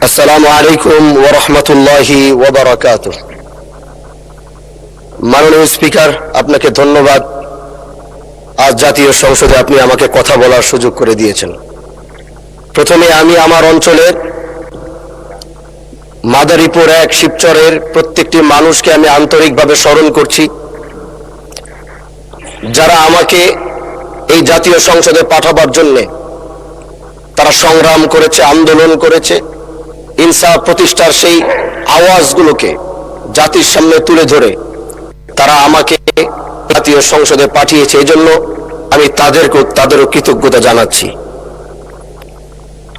আসসালামু আলাইকুম ওয়া রাহমাতুল্লাহি ওয়া বারাকাতুহু। মাননীয় স্পিকার, আপনাকে ধন্যবাদ। আজ জাতীয় সংসদে আপনি আমাকে কথা বলার সুযোগ করে দিয়েছেন। প্রথমে আমি আমার অঞ্চলের মাদারীপুর 1 শিবচরের প্রত্যেকটি মানুষকে আমি আন্তরিকভাবে স্মরণ করছি, যারা আমাকে এই জাতীয় সংসদে পাঠাবার জন্য তারা সংগ্রাম করেছে, আন্দোলন করেছে, ইনসাফ প্রতিষ্ঠার সেই আওয়াজগুলোকে জাতির সামনে তুলে ধরে তারা আমাকে জাতীয় সংসদে পাঠিয়েছে। এই জন্য আমি তাদেরও কৃতজ্ঞতা জানাচ্ছি।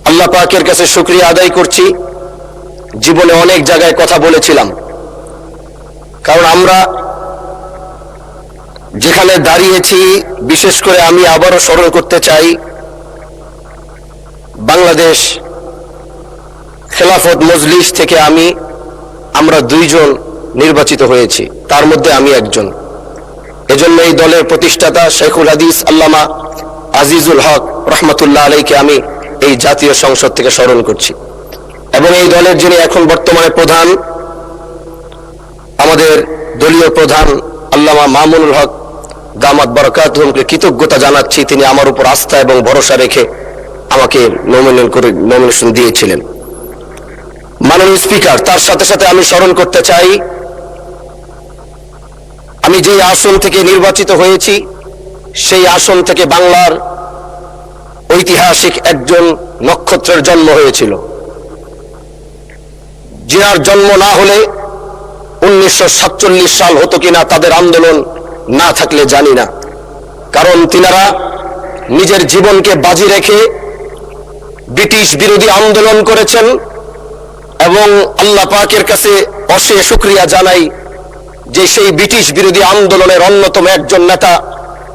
আল্লাহ পাকের কাছে শুকরিয়া আদায় করছি। জীবনে অনেক জায়গায় কথা বলেছিলাম, কারণ আমরা যেখানে দাঁড়িয়েছি, বিশেষ করে আমি আবারও স্মরণ করতে চাই, বাংলাদেশ খেলাফত মজলিস থেকে আমরা 2 জন নির্বাচিত হয়েছি, তার মধ্যে আমি একজন। এজন্য এই দলের প্রতিষ্ঠাতা শেখুল হাদিস আল্লামা আজিজুল হক রহমতুল্লাহ আলাইকে আমি এই জাতীয় সংসদ থেকে স্মরণ করছি, এবং এই দলের যিনি এখন বর্তমানে প্রধান, আমাদের দলীয় প্রধান আল্লামা মামুনুল হক দামাত বারাকাতুহুমকে কৃতজ্ঞতা জানাচ্ছি। তিনি আমার উপর আস্থা এবং ভরসা রেখে আমাকে নমিনেশন দিয়েছিলেন। মাননীয় স্পিকার, তার সাথে সাথে আমি স্মরণ করতে চাই, আমি যে আসন থেকে নির্বাচিত হয়েছি সেই আসন থেকে বাংলার ঐতিহাসিক একজন নক্ষত্রের জন্ম হয়েছিল, যার জন্ম না হলে 1947 সাল হতো কিনা, তাদের আন্দোলন না থাকলে জানি না। কারণ তিনারা নিজের জীবনকে বাজি রেখে ব্রিটিশ বিরোধী আন্দোলন করেছেন, এবং আল্লাহ পাকের কাছে অশেষ শুকরিয়া জানাই যে সেই ব্রিটিশ বিরোধী আন্দোলনের অন্যতম একজন নেতা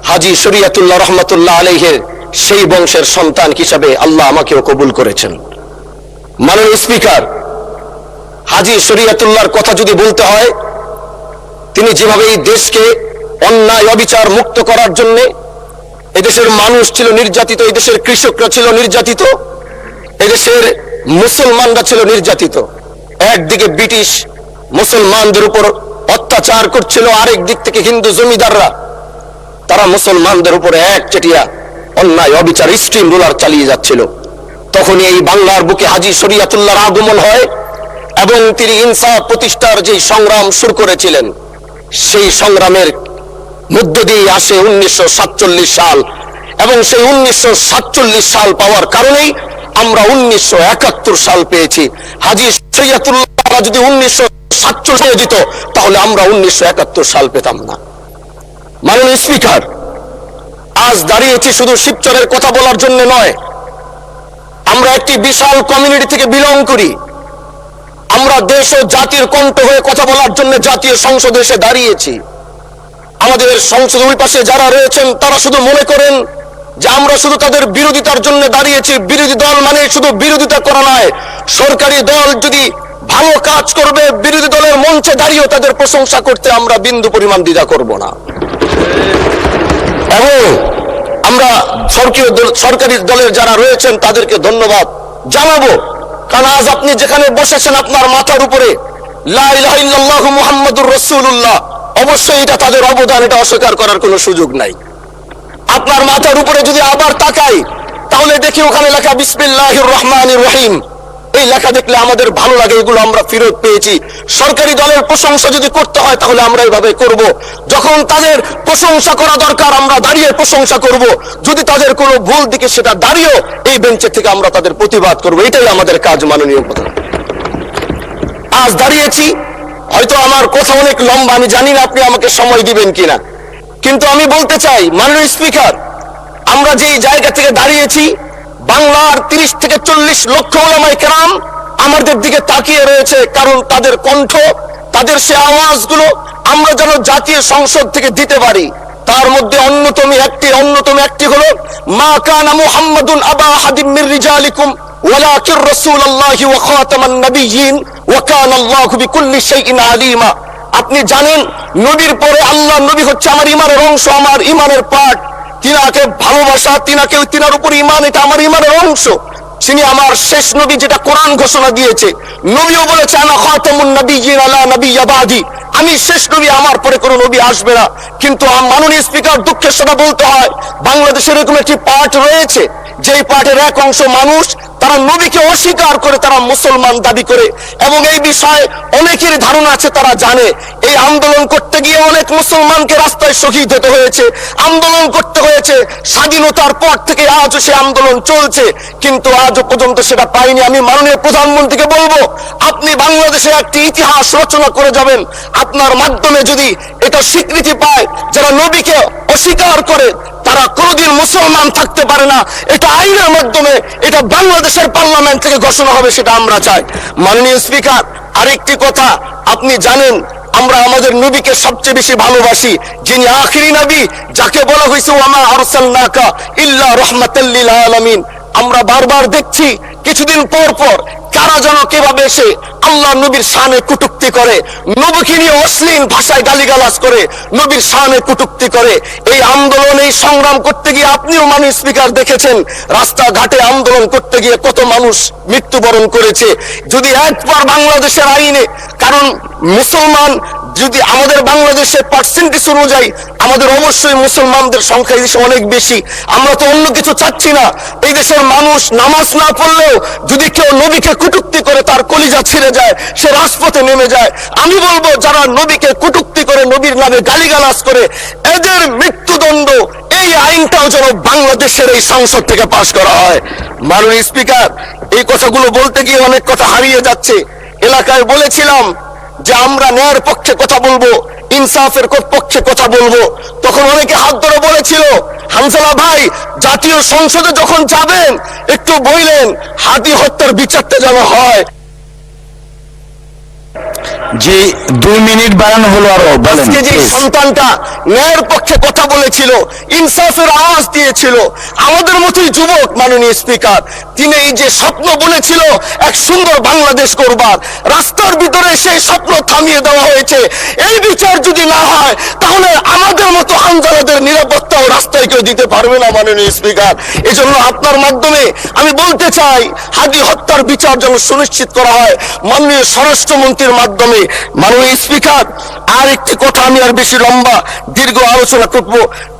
হাজী শরীয়তুল্লাহ রহমতুল্লাহ আলাইহির সেই বংশের সন্তান হিসাবে আল্লাহ আমাকেও কবুল করেছেন। মাননীয় স্পিকার, হাজী শরীয়তুল্লাহর কথা যদি বলতে হয়, তিনি যেভাবে এই দেশকে অন্যায় অবিচার মুক্ত করার জন্য, এদেশের মানুষ ছিল নির্যাতিত, এদেশের কৃষকরা ছিল নির্যাতিত, এদেশের মুসলমানরা ছিল নির্যাতিত। একদিকে ব্রিটিশ মুসলমানদের উপর অত্যাচার করছিল, আরেক দিক থেকে হিন্দু জমিদাররা তারা মুসলমানদের উপরে একচেটিয়া অন্যায় অবিচার স্ট্রিম রুলার চালিয়ে যাচ্ছিল। তখনই এই বাংলার বুকে হাজী শরীয়তুল্লাহর আগমন হয়, এবং তিনি ইনসাফ প্রতিষ্ঠার যে সংগ্রাম শুরু করেছিলেন, সেই সংগ্রামের মধ্য দিয়ে আসে 1947 সাল, এবং সেই 1947 সাল পাওয়ার কারণেই আমরা 1971 সাল পেয়েছি। হাজী শরীয়তুল্লাহ যদি 1947 দিত, তাহলে আমরা 1971 সাল পেতাম না। মাননীয় স্পিকার, আজ দাঁড়িয়েছি শুধু শিবচরের কথা বলার জন্য নয়, আমরা একটি বিশাল কমিউনিটি থেকে বিলং করি। আমরা দেশ ও জাতির কণ্ঠ হয়ে কথা বলার জন্য জাতীয় সংসদে এসে দাঁড়িয়েছি। আমাদের সংসদের ওই পাশে যারা রয়েছেন, তারা শুধু মনে করেন যে আমরা শুধু তাদের বিরোধিতার জন্য দাঁড়িয়েছি। বিরোধী দল মানে শুধু বিরোধিতা করা নয়, সরকারি দল যদি ভালো কাজ করবে, বিরোধী দলের মঞ্চে দাঁড়িয়েও তাদের প্রশংসা করতে আমরা বিন্দু পরিমাণ দ্বিধা করব না। এবং আমরা সরকারি দলের যারা রয়েছেন তাদেরকে ধন্যবাদ জানাবো, কারণ আজ আপনি যেখানে বসেছেন, আপনার মাথার উপরে লা ইলাহা ইল্লাল্লাহু মুহাম্মাদুর রাসূলুল্লাহ, অবশ্যই এটা তাদের অবদান, এটা অস্বীকার করার কোনো সুযোগ নাই। আপনার মাথার উপরে যদি আবার তাকাই, তাহলে দেখি ওখানে লেখা বিসমিল্লাহির রহমানির রহিম। এই লেখা দেখলে আমাদের ভালো লাগে, এগুলো আমরা ফেরত পেয়েছি। সরকারি দলের প্রশংসা যদি করতে হয়, তাহলে আমরা এইভাবে করব। যখন তাদের প্রশংসা করা দরকার, আমরা দাঁড়িয়ে প্রশংসা করব। যদি তাদের কোনো ভুল দিকে, সেটা দাঁড়িয়েও এই বেঞ্চের থেকে আমরা তাদের প্রতিবাদ করব। এটাই আমাদের কাজ। মাননীয় প্রধান, আজ দাঁড়িয়েছি, হয়তো আমার কথা অনেক লম্বা, আমি জানি না আপনি আমাকে সময় দিবেন কিনা, কিন্তু আমি বলতে চাই, মাননীয় স্পিকার, আমরা যেই জায়গা থেকে দাঁড়িয়েছি, বাংলার 30 থেকে 40 লক্ষ উলামায়ে কেরাম আমাদের দিকে তাকিয়ে রয়েছে, কারণ তাদের কণ্ঠ, তাদের সে আওয়াজগুলো আমরা যেন জাতীয় সংসদ থেকে দিতে পারি। তার মধ্যে অন্যতম একটি হলো, মা কানা মুহাম্মাদুন আবা আহাদিম মির রিজালিকুম ওয়ালাকির রাসূলুল্লাহি ওয়া খাতামান নাবিয়্যিন ওয়া কানা আল্লাহু বিকুল্লি শাইইন আলিমা। আপনি জানেন, নবীর পরে আল্লাহ নবী হচ্ছে আমার ঈমানের অংশ, আমার ঈমানের পার্ট। তিনাকে ভালোবাসা, তিনার উপর ঈমান, এটা আমার ঈমানের অংশ। তিনি আমার শেষ নবী, যেটা কোরআন ঘোষণা দিয়েছে। নবীও বলেছে আনা খাতামুন নাবিয়্যিন আলা নাবিয়্যা বাদি, আমি শেষ নবী, আমার পরে কোনো নবী আসবে না। কিন্তু মাননীয় স্পিকার, দুঃখের সাথে বলতে হয়, বাংলাদেশে এরকম একটি পার্ট রয়েছে, যেই পার্টের এক অংশ মানুষ তারা নবীকে অস্বীকার করে, তারা মুসলমান দাবি করে, এবং এই বিষয়ে অনেকের ধারণা আছে, তারা জানে। এই আন্দোলন করতে গিয়ে অনেক মুসলমানকে রাস্তায় শহীদ হতে হয়েছে, আন্দোলন করতে হয়েছে, স্বাধীনতার পর থেকে আজও সে আন্দোলন চলছে, কিন্তু আজও পর্যন্ত সেটা পাইনি। আমি মাননীয় প্রধানমন্ত্রীকে বলবো, আপনি বাংলাদেশে একটি ইতিহাস রচনা করে যাবেন। আপনার মাধ্যমে যদি এটা স্বীকৃতি পায়, যারা নবীকে অস্বীকার করে তারা কোনোদিন মুসলমান থাকতে পারে না, এটা আইনের মাধ্যমে, এটা বাংলাদেশের পার্লামেন্ট থেকে ঘোষণা হবে, সেটা আমরা চাই। মাননীয় স্পিকার, আরেকটি কথা, আপনি জানেন আমরা আমাদের নবীকে সবচেয়ে বেশি ভালোবাসি, যিনি আখিরি নবী, যাকে বলা হয়েছে ওয়ামা আরসালনাকা ইল্লা রাহমাতাল লিল আলামিন। আমরা বারবার দেখছি কিছুদিন পর পর কারা যেন কিভাবে এসে আল্লাহ নবীর শানে কটূক্তি করে, নবীকে নিয়ে অশ্লীল ভাষায় গালিগালাজ করে, নবীর শানে কটূক্তি করে। এই আন্দোলন, এই সংগ্রাম করতে গিয়ে আপনিও মাননীয় স্পিকার দেখেছেন, রাস্তাঘাটে আন্দোলন করতে গিয়ে কত মানুষ মৃত্যুবরণ করেছে। যদি একবার বাংলাদেশের আইনে, কারণ মুসলমান যদি আমাদের বাংলাদেশের পার্সেন্টেজ অনুযায়ী আমাদের অবশ্যই মুসলমানদের সংখ্যা দেশে অনেক বেশি, আমরা তো অন্য কিছু চাচ্ছি না। এই দেশের মানুষ নামাজ না পড়লেও যদি কেউ নবীকে কটূক্তি করে, তার কলিজা ছিঁড়ে যায়, সে রাজপথে নেমে যায়। আমি বলবো, যারা নবীকে কটূক্তি করে, নবীর নামে গালিগালাজ করে, এদের মৃত্যুদণ্ড, এই আইনটাও যেন বাংলাদেশের এই সংসদ থেকে পাশ করা হয়। মাননীয় স্পিকার, এই কথাগুলো বলতে গিয়ে অনেক কথা হারিয়ে যাচ্ছে। এলাকায় বলেছিলাম যে আমরা ন্যায়ের পক্ষে কথা বলবো, ইনসাফের পক্ষে কথা বলবো, তখন অনেকে হাত ধরে বলেছিল, হানজালা ভাই, জাতীয় সংসদে যখন যাবেন একটু বললেন হাতি হত্যার বিচারটা যেন হয়। যে 2 মিনিট বাড়ানো হলো, আরো বলেন। যে সন্তানটা ন্যায়ের পক্ষে কথা বলেছিল, ইনসাফের আওয়াজ দিয়েছিল, আমাদের মতোই যুবক, মাননীয় স্পিকার, তিনি এই যে স্বপ্ন বলেছিল এক সুন্দর বাংলাদেশ করবার, রাস্তার ভিতরে সেই স্বপ্ন থামিয়ে দেওয়া হয়েছে। এই বিচার যদি না হয়, তাহলে আমাদের মতো হানজালাদের নিরাপত্তাও রাস্তায় কেউ দিতে পারবে না, মাননীয় স্পিকার। এই জন্য আপনার মাধ্যমে আমি বলতে চাই, হাদি হত্যার বিচার যেন সুনিশ্চিত করা হয় মাননীয় স্বরাষ্ট্রমন্ত্রীর মাধ্যমে। মাননীয় স্পিকার, আর একটি কথা, আমি আর বেশি লম্বা দীর্ঘ আলোচনা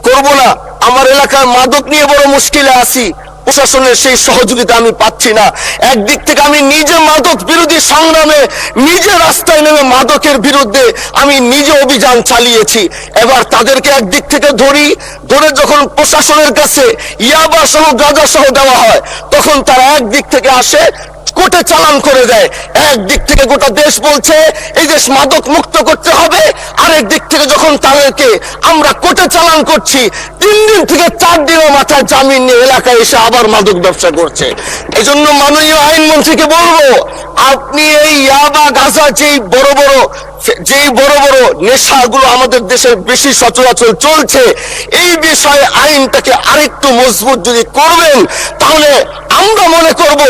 করব না। আমার এলাকায় মাদক নিয়ে বড় মুশকিলে আছি, প্রশাসনের সেই সহযোগিতা আমি পাচ্ছি না। একদিক থেকে আমি নিজে মাদক বিরোধী সংগ্রামে নিজে রাস্তায় নেমে মাদকের বিরুদ্ধে আমি নিজে অভিযান চালিয়েছি। এবার তাদেরকে একদিক থেকে ধরে যখন প্রশাসনের কাছে ইয়াবা সহ গাঁজা সহ দেওয়া হয়, তখন তারা একদিক থেকে আসে, কোর্টে চালান করে দেয়। একদিক থেকে গোটা দেশ বলছে এই দেশ মাদক মুক্ত করতে হবে, আরেক দিক থেকে যখন তাদেরকে আমরা কোর্টে চালান করছি, 3 দিন থেকে 4 দিনের মাথায় জামিন নিয়ে এলাকায় এসে আবার মাদক ব্যবসা করছে। এই জন্য মাননীয় আইনমন্ত্রীকে বলবো, আপনি এই ইয়াবা গাঁজা যেই বড় বড় নেশাগুলো আমাদের দেশে বেশি সচরাচর চলছে, এই বিষয়ে আইনটাকে আরেকটু মজবুত যদি করবেন, তাহলে আমরা মনে করব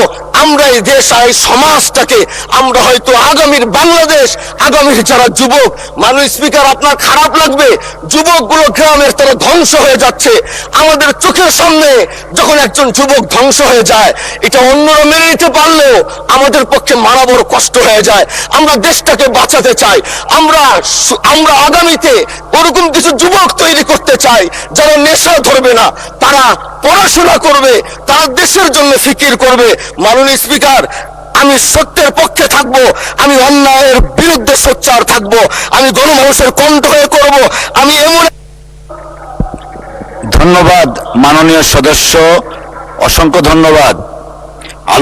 আমরা এই দেশ, এই সমাজটাকে আমরা হয়তো আগামীর বাংলাদেশ, আগামীর যারা যুবক, মাননীয় স্পিকার, আপনার খারাপ লাগবে, যুবকগুলো গ্রামের তারা ধ্বংস হয়ে যাচ্ছে। আমাদের চোখের সামনে যখন একজন যুবক ধ্বংস হয়ে যায়, এটা অন্যরা মেনে নিতে পারলেও আমাদের পক্ষে মারা বড় কষ্ট হয়ে যায়। আমরা দেশটাকে বাঁচাতে চাই, আমরা আগামীতে ওরকম কিছু যুবক তৈরি করতে চাই যারা নেশা ধরবে না, তারা পড়াশোনা করবে, তারা দেশের জন্য ফিকির করবে। মাননীয় স্পিকার, আমি সত্যের পক্ষে থাকবো, আমি অন্যায়ের বিরুদ্ধে সোচ্চার থাকবো, আমি গণমানুষের কণ্ঠ হয়ে করবো। আমি এমন। ধন্যবাদ মাননীয় সদস্য, অসংখ্য ধন্যবাদ।